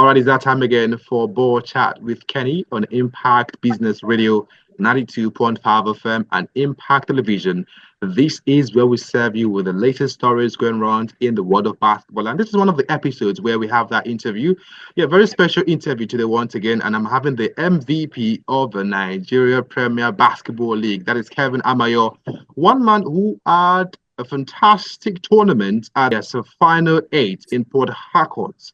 All right, it's that time again for Ball Chat with Kenny on Impact Business Radio 92.5 FM and Impact Television. This is where we serve you with the latest stories going around in the world of basketball. And this is one of the episodes where we have that interview. Yeah, very special interview today once again. And I'm having the MVP of the Nigeria Premier Basketball League. That is Kelvin Amayo, one man who had a fantastic tournament at the final eight in Port Harcourt.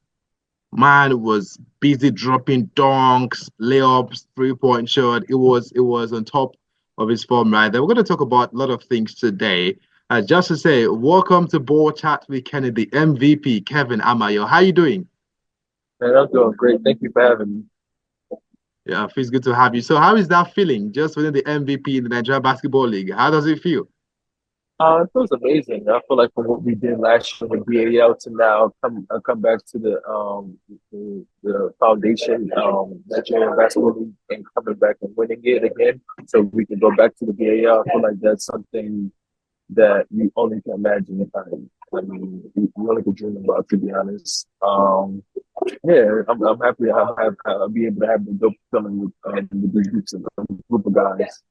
Man was busy dropping dunks, layups, three-point shot. It was on top of his form right there. We're going to talk about a lot of things today. Just to say, welcome to Ball Chat with Kenny, the MVP, Kelvin Amayo. How you doing? Man, I'm doing great. Thank you for having me. Yeah, it feels good to have you. So how is that feeling? Just winning the MVP in the Nigeria Basketball League. How does it feel? It feels amazing. I feel like from what we did last year with BAL to now, come back to the foundation, Nigerian basketball league, and coming back and winning it again, so we can go back to the BAL. I feel like that's something that you only can imagine. You only can dream about, to be honest. Yeah, I'm happy to have be able to have the dope feeling with these groups of group of guys.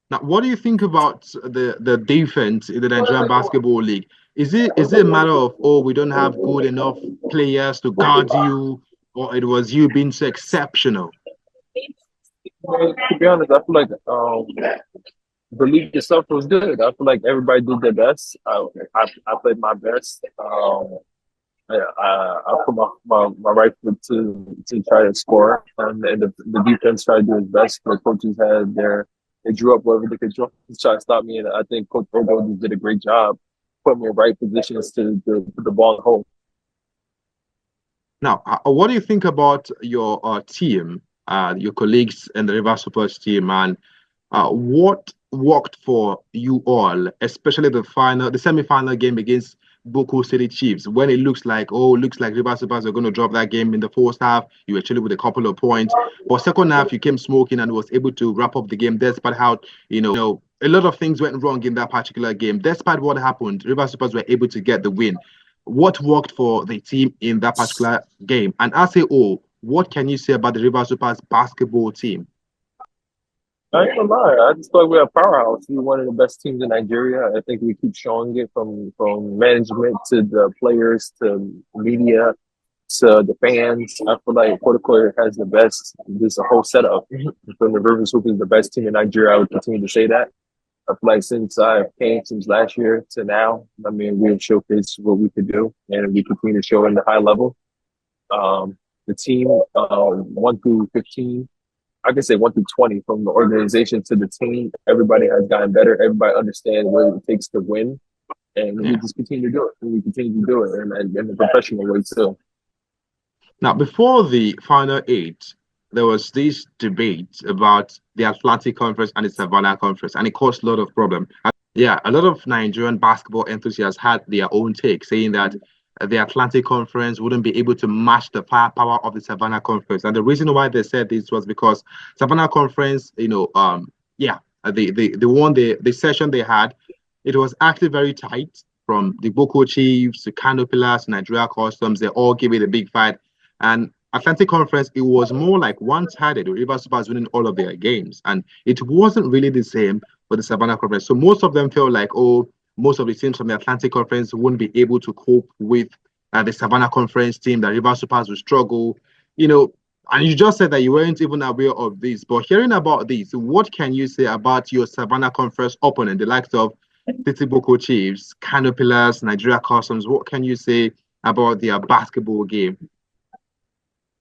Now, what do you think about the defense in the Nigerian Basketball League? Is it a matter of, oh, we don't have good enough players to guard you, or it was you being so exceptional? To be honest, I feel like the league itself was good. I feel like everybody did their best. I played my best. I put my right foot to try to score, and the defense tried to do its best. The coaches they drew up wherever they could draw to try to stop me, and I think Coach Ogo just did a great job putting me in right positions to put the ball in the hole. Now, what do you think about your team, your colleagues in the River Supers team, and what worked for you all, especially the semi-final game against Boko City Chiefs, when it looks like River Supers are going to drop that game in the first half. You actually with a couple of points, but second half you came smoking and was able to wrap up the game despite how a lot of things went wrong in that particular game. Despite what happened, River Supers were able to get the win. What worked for the team in that particular game? And as a whole, what can you say about the River Supers basketball team? I ain't gonna lie. I just feel like we're a powerhouse. We're one of the best teams in Nigeria. I think we keep showing it from management to the players to media to the fans. I feel like Porto has the best. There's a whole setup. From the River Swoop is the best team in Nigeria. I would continue to say that. I feel like since I came since last year to now, we've showcased what we could do, and we continue to show in the high level. The team, 1 through 15. I can say 1 through 20, from the organization to the team. Everybody has gotten better. Everybody understands what it takes to win, and we just continue to do it. And we continue to do it in a professional way too. Now, before the final eight, there was this debate about the Atlantic Conference and the Savannah Conference, and it caused a lot of problems. Yeah, a lot of Nigerian basketball enthusiasts had their own take, saying that the Atlantic Conference wouldn't be able to match the firepower of the Savannah Conference. And the reason why they said this was because Savannah Conference, the session they had, it was actually very tight, from the Boko Chiefs to Kano Pillars, Nigeria Customs. They all gave it a big fight. And Atlantic Conference, it was more like one-sided, with River Supers winning all of their games. And it wasn't really the same for the Savannah Conference. So most of them felt like, oh, most of the teams from the Atlantic Conference wouldn't be able to cope with the Savannah Conference team, that River Supers will struggle. And you just said that you weren't even aware of this. But hearing about this, what can you say about your Savannah Conference opponent, the likes of City Boko Chiefs, Kano Pillars, Nigeria Customs? What can you say about their basketball game?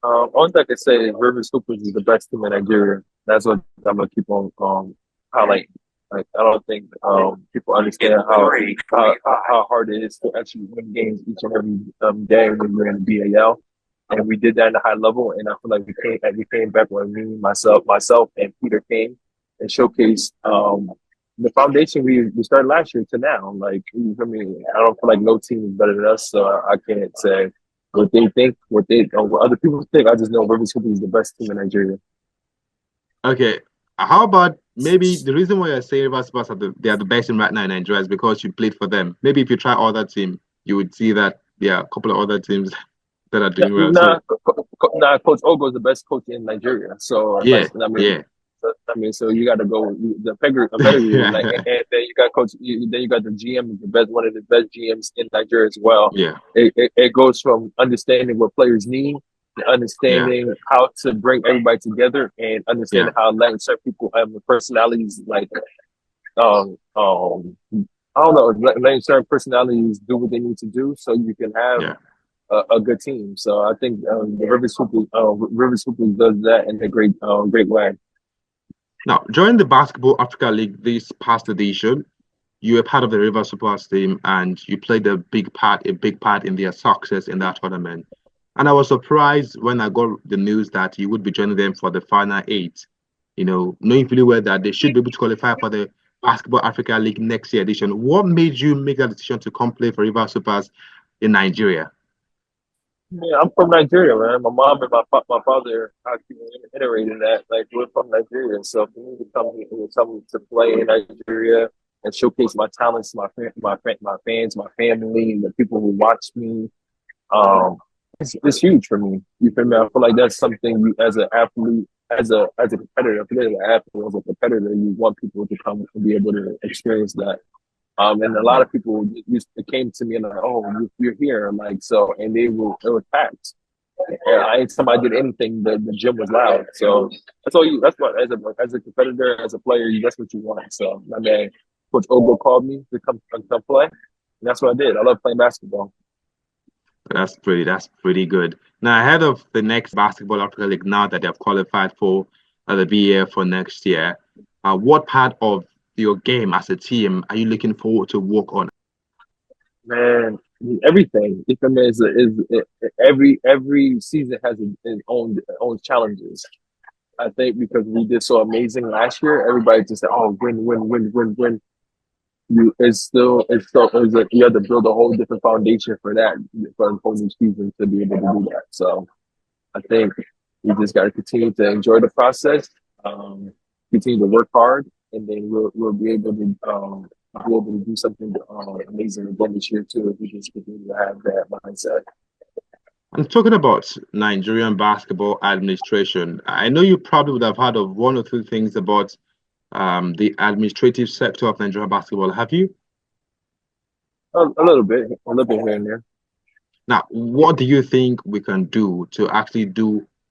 All I can say is River Scoopers is the best team in Nigeria. That's what I'm gonna keep on highlighting. Like, I don't think people understand how hard it is to actually win games each and every day when we're in the BAL, and we did that in a high level. And I feel like we came back when me, myself, and Peter came and showcased the foundation we started last year to now. Like, I don't feel like no team is better than us, so I can't say what they think, what other people think. I just know River City is the best team in Nigeria. Okay, how about maybe the reason why I say River Spurs they are the best team right now in Nigeria is because you played for them. Maybe if you try other team, you would see that there are a couple of other teams that are doing well. So Nah, nah, Coach Ogo is the best coach in Nigeria. So, yeah, yeah, so you got to go with the pedigree, like, and then you got then you got the GM, the best, one of the best GMs in Nigeria as well. yeah, It goes from understanding what players need, to yeah, understanding how to bring everybody together, and yeah, understanding how letting certain people have personalities, like um um I don't know, letting certain personalities do what they need to do, so you can have yeah. a good team. So I think the Rivers Hoopers does that in a great way. Now, during the Basketball Africa League this past edition, you were part of the River Supers team and you played a big part in their success in that tournament. And I was surprised when I got the news that you would be joining them for the final eight. Knowing fully well that they should be able to qualify for the Basketball Africa League next year edition. What made you make that decision to come play for River Supers in Nigeria? Yeah, I'm from Nigeria, man. My mom and my father actually iterated that. Like, we're from Nigeria, so for me to come to play in Nigeria and showcase my talents, my fans, my family, and the people who watch me, um, it's huge for me. You feel me? I feel like that's something you, as an athlete, as a competitor, as a competitor, you want people to come and be able to experience that. And a lot Yeah. of people came to me and like, oh, you're here, like, so, and it was packed. And anytime I did anything, the gym was loud. So that's all you. That's what, as a competitor, as a player, that's what you want. So my man, Coach Ogo, called me to come play, and that's what I did. I love playing basketball. That's pretty good. Now, ahead of the next Basketball Africa League, now that they have qualified for the BA for next year, what part of your game as a team are you looking forward to work on? Man, everything. Ifem every season has its own challenges. I think because we did so amazing last year, everybody just said, "Oh, win." It's like you have to build a whole different foundation for that for a whole new season to be able to do that. So I think we just got to continue to enjoy the process, continue to work hard, and then we'll be able to do something amazing again this year too if we just continue to have that mindset. And talking about Nigerian basketball administration, I know you probably would have heard of one or two things about the administrative sector of Nigerian basketball. Have you? A little bit here and there. Now, what do you think we can do to actually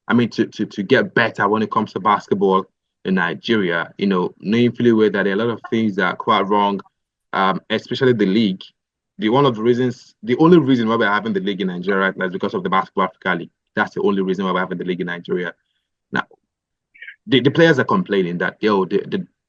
I mean, to get better when it comes to basketball in Nigeria? Knowing fully well that there are a lot of things that are quite wrong, especially the league. The only reason why we're having the league in Nigeria right now is because of the Basketball Africa League. That's the only reason why we're having the league in Nigeria. Now, the players are complaining that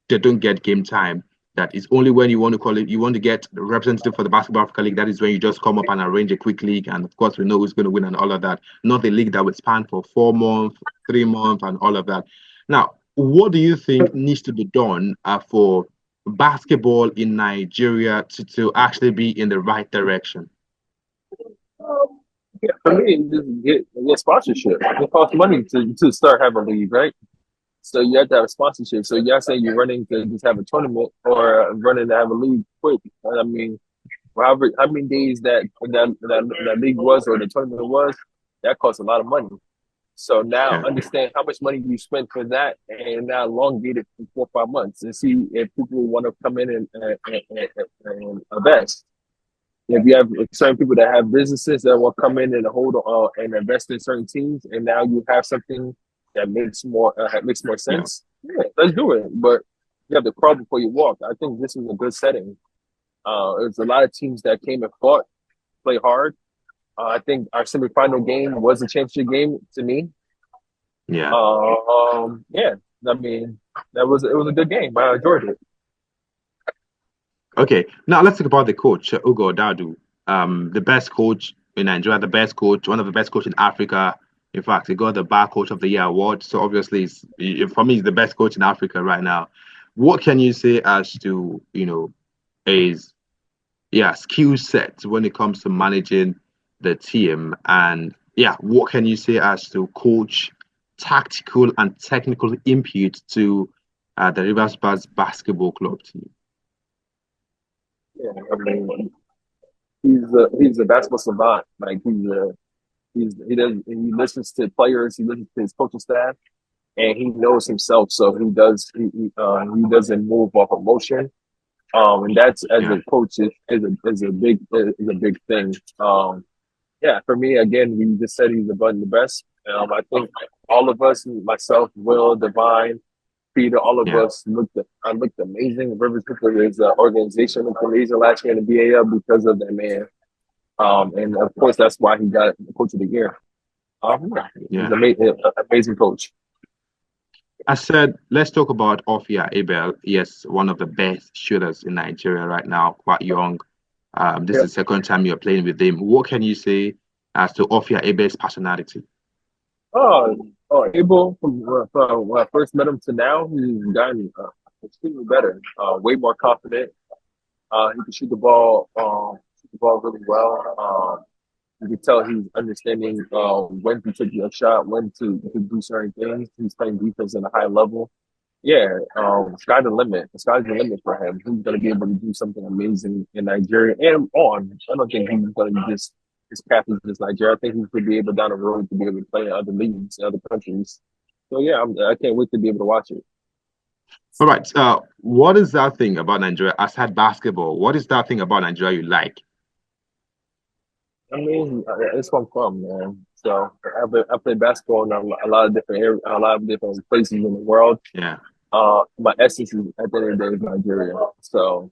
they don't get game time. That is only when you want to call it, you want to get the representative for the Basketball Africa League. That is when you just come up and arrange a quick league. And of course, we know who's going to win and all of that. Not a league that would span for 4 months, 3 months, and all of that. Now, what do you think needs to be done for basketball in Nigeria to actually be in the right direction? Yeah, for me, just get sponsorship. It costs money to start having a league, right? So you have to have a sponsorship. So you're saying you're running to just have a tournament or running to have a league quick. I mean, however, how many days that league was or the tournament was, that costs a lot of money. So now Yeah, understand how much money you spent for that, and now elongate it for 4 or 5 months, and see if people want to come in and invest. If you have certain people that have businesses that will come in and hold and invest in certain teams, and now you have something that makes more yeah, sense. Yeah, let's do it. But you have to crawl before you walk. I think this is a good setting. There's a lot of teams that came and fought, play hard. I think our semifinal game was a championship game to me. yeah. Yeah, I mean it was a good game. I enjoyed it. Okay, now let's talk about the coach, Ugo Dadu. The best coach in Nigeria, the best coach, one of the best coach in Africa. In fact, he got the Bar Coach of the Year award. So obviously, for me, he's the best coach in Africa right now. What can you say as to, his skill set when it comes to managing the team? And yeah, what can you say as to coach tactical and technical input to the Rivers Bars basketball club team? Yeah, I mean he's a basketball savant. Like He listens to players, he listens to his coaching staff, and he knows himself. So he doesn't move off emotion. And that's as Yeah. a coach is a big thing. Yeah, for me again, we just said he's the best. I think all of us, myself, Will, Divine, Peter, all of Yeah. us looked amazing. Rivers looked his organization looked amazing last year in the BAL because of that man. And of course, that's why he got the coach of the year. Yeah, he's Yeah. amazing coach. I said, let's talk about Ofia Abel. Yes, one of the best shooters in Nigeria right now, quite young. This is Yeah. the second time you're playing with him. What can you say as to Ofia Abel's personality? Abel, from when I first met him to now, he's gotten extremely better, way more confident. He can shoot the ball really well. You can tell he's understanding when to take a shot, when to do certain things. He's playing defense at a high level. Yeah, sky's the limit. The sky's the limit for him. He's gonna be able to do something amazing in Nigeria and on. I don't think he's gonna be just his path is just Nigeria. I think he could be able down the road to be able to play in other leagues, in other countries. So yeah, I can't wait to be able to watch it. All right. What is that thing about Nigeria aside basketball? What is that thing about Nigeria you like? I mean, it's fun, man. So I play basketball in a lot of different areas, a lot of different places in the world. Yeah. My essence is at the end of the day is Nigeria. So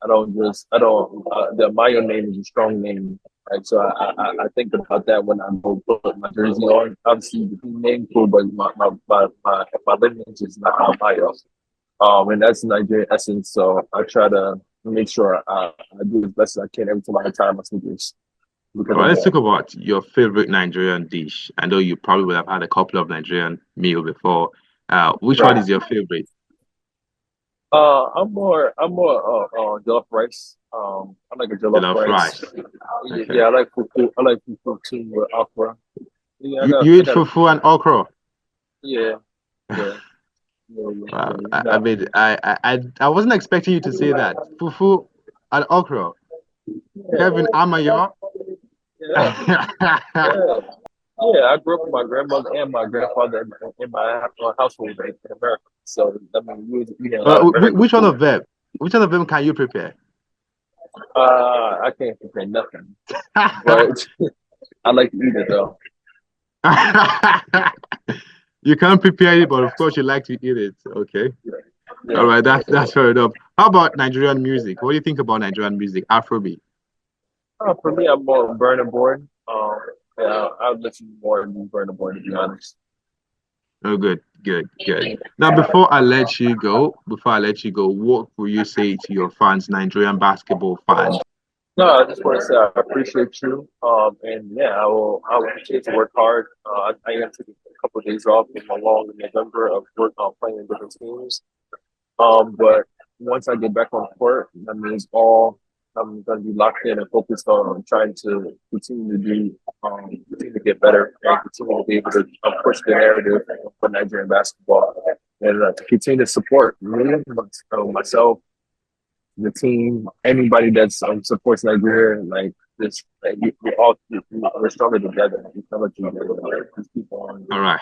I don't. The Amayo name is a strong name, right? So I think about that when I go put my jersey on. Obviously, the team name cool, but my lineage is not Amayo. And that's Nigerian essence. So I try to make sure I do as best as I can every time I tie my sneakers because All right, of let's that. talk about your favorite Nigerian dish. I know you probably would have had a couple of Nigerian meal before. Which one Right. is your favorite? Jollof rice. I like a jollof Jollof rice. rice. Yeah, Okay. yeah, I like fufu. I like fufu too with okra. Yeah, You I eat got a, fufu and okra. yeah, yeah, yeah. Wow. I mean, I wasn't expecting you to say that. Fufu and okra. Kelvin Amayo. Yeah, yeah, yeah. I grew up with my grandmother and my grandfather in my household in America. So I mean, we had a lot of American Which one food. of them? Which one of them can you prepare? I can't compare nothing, but I like to eat it though. You can't prepare it, but of course you like to eat it. Okay. Yeah, All yeah. right, that's fair enough. How about Nigerian music? What do you think about Nigerian music? Afrobeat. For me, I'm more Burna Boy. Yeah, I'll listen more to Burna Boy to be honest. Oh, good, good, good. Now, before I let you go, what will you say to your fans, Nigerian basketball fans? No, I just want to say I appreciate you. And yeah, I will continue to work hard. I am taking a couple of days off in my long in November of work on playing in different teams. But once I get back on court, that means all I'm going to be locked in and focused on trying to continue to get better and continue to be able to push the narrative for Nigerian basketball and to continue to support me, myself, the team, anybody that's supports Nigeria, like this, like we're stronger together. We come together, like, just keep on. All right.